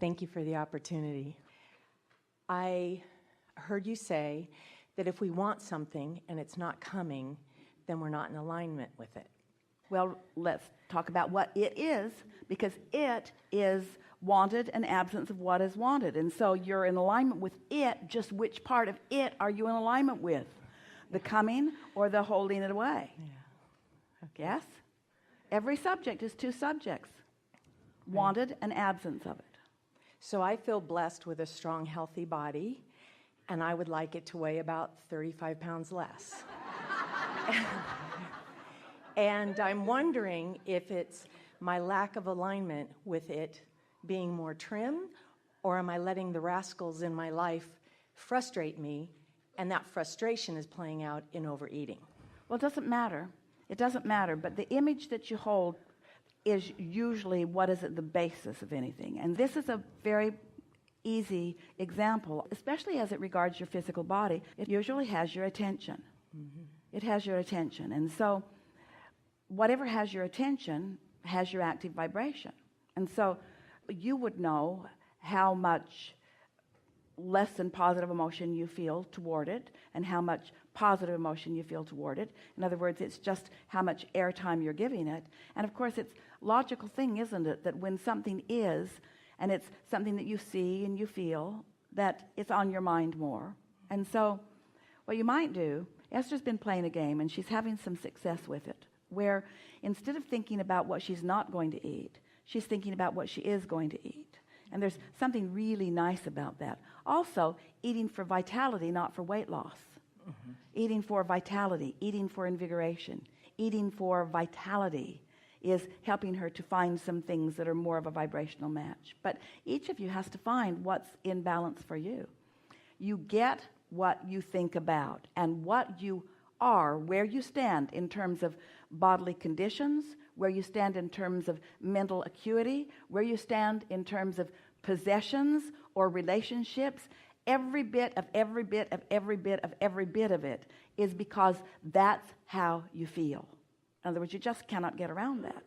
Thank you for the opportunity. I heard you say that if we want something and it's not coming, then we're not in alignment with it. Well, let's talk about what it is, because it is wanted and absence of what is wanted. And so you're in alignment with it. Just which part of it are you in alignment with? The coming or the holding it away? Yeah. Okay. Yes? Every subject is two subjects. Wanted and absence of it. So I feel blessed with a strong, healthy body, and I would like it to weigh about 35 pounds less. And I'm wondering if it's my lack of alignment with it being more trim, or am I letting the rascals in my life frustrate me, and that frustration is playing out in overeating? Well, it doesn't matter. It doesn't matter, but the image that you hold is usually what is at the basis of anything. And this is a very easy example, especially as it regards your physical body. It usually has your attention. Mm-hmm. It has your attention. And so whatever has your attention has your active vibration. And so you would know how much less than positive emotion you feel toward it and how much positive emotion you feel toward it. In other words, it's just how much airtime you're giving it. And of course, it's a logical thing, isn't it, that when something is, and it's something that you see and you feel, that it's on your mind more. And so what you might do, Esther's been playing a game and she's having some success with it, where instead of thinking about what she's not going to eat, she's thinking about what she is going to eat. And there's something really nice about that. Also, eating for vitality, not for weight loss. Mm-hmm. Eating for vitality, eating for invigoration, eating for vitality is helping her to find some things that are more of a vibrational match. But each of you has to find what's in balance for you. You get what you think about and what you are, where you stand in terms of bodily conditions, where you stand in terms of mental acuity, where you stand in terms of possessions or relationships. Every bit of every bit of every bit of every bit of it is because that's how you feel. In other words, you just cannot get around that.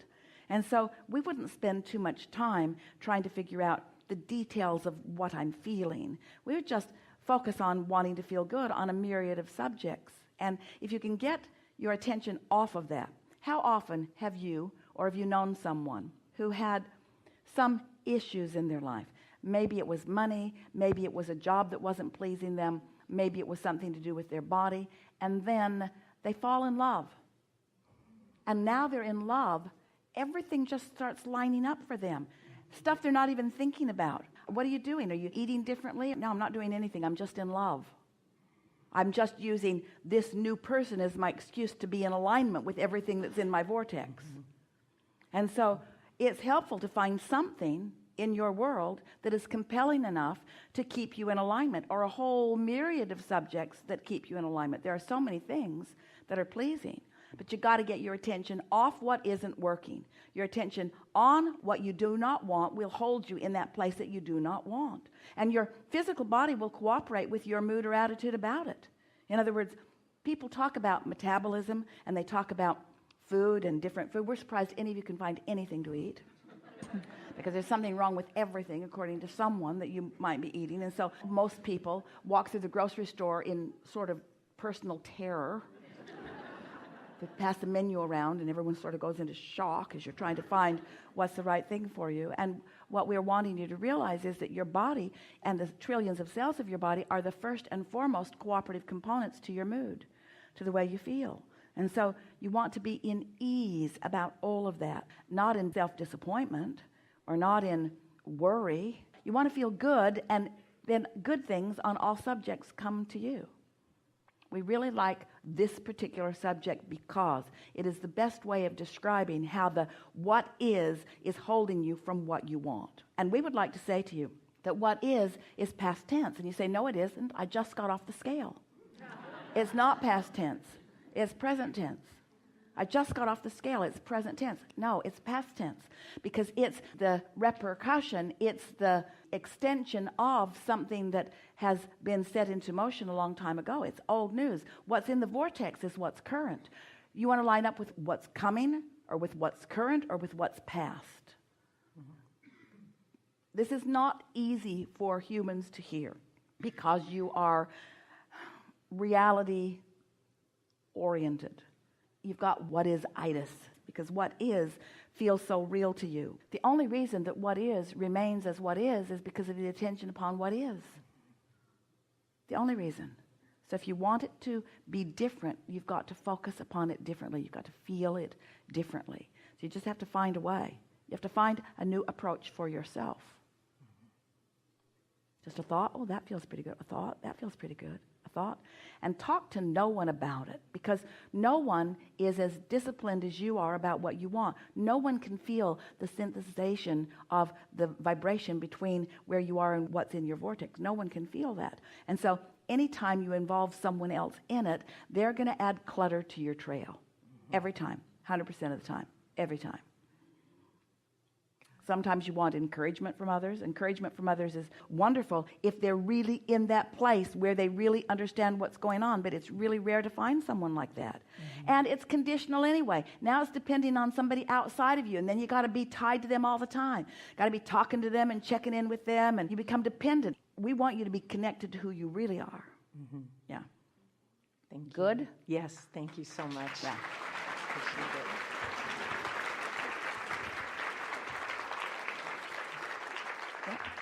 And so we wouldn't spend too much time trying to figure out the details of what I'm feeling. We would just focus on wanting to feel good on a myriad of subjects. And if you can get your attention off of that, how often have you or have you known someone who had some issues in their life? Maybe it was money, maybe it was a job that wasn't pleasing them, maybe it was something to do with their body, and then they fall in love. And now they're in love, everything just starts lining up for them. Stuff they're not even thinking about. What are you doing? Are you eating differently? No, I'm not doing anything. I'm just in love. I'm just using this new person as my excuse to be in alignment with everything that's in my vortex. Mm-hmm. And so it's helpful to find something in your world that is compelling enough to keep you in alignment, or a whole myriad of subjects that keep you in alignment. There are so many things that are pleasing, but you got to get your attention off what isn't working. Your attention on what you do not want will hold you in that place that you do not want. And your physical body will cooperate with your mood or attitude about it. In other words, people talk about metabolism and they talk about food and different food. We're surprised any of you can find anything to eat. Because there's something wrong with everything, according to someone, that you might be eating. And so most people walk through the grocery store in sort of personal terror. They pass the menu around and everyone sort of goes into shock as you're trying to find what's the right thing for you. And what we're wanting you to realize is that your body and the trillions of cells of your body are the first and foremost cooperative components to your mood, to the way you feel. And so you want to be in ease about all of that, not in self-disappointment or not in worry. You want to feel good, and then good things on all subjects come to you. We really like this particular subject because it is the best way of describing how the what is holding you from what you want. And we would like to say to you that what is past tense. And you say, no, it isn't. I just got off the scale. It's not past tense. It's present tense. I just got off the scale. It's present tense. No, it's past tense because it's the repercussion. It's the extension of something that has been set into motion a long time ago. It's old news. What's in the vortex is what's current. You want to line up with what's coming or with what's current or with what's past. This is not easy for humans to hear because you are reality oriented. You've got what is-itis because what is feels so real to you. The only reason that what is remains as what is because of the attention upon what is. The only reason. So if you want it to be different, you've got to focus upon it differently. You've got to feel it differently. So you just have to find a way. You have to find a new approach for yourself. Just a thought, oh, that feels pretty good. A thought, that feels pretty good. A thought. And talk to no one about it because no one is as disciplined as you are about what you want. No one can feel the synthesization of the vibration between where you are and what's in your vortex. No one can feel that. And so anytime you involve someone else in it, they're going to add clutter to your trail. Every time. 100% of the time. Every time. Sometimes you want encouragement from others. Encouragement from others is wonderful if they're really in that place where they really understand what's going on, but it's really rare to find someone like that. And it's conditional anyway. Now it's depending on somebody outside of you, and then you got to be tied to them all the time. Got to be talking to them and checking in with them, and you become dependent. We want you to be connected to who you really are. Yeah. Thank you. Good? Yes, thank you so much. Yeah. Appreciate it. Yeah.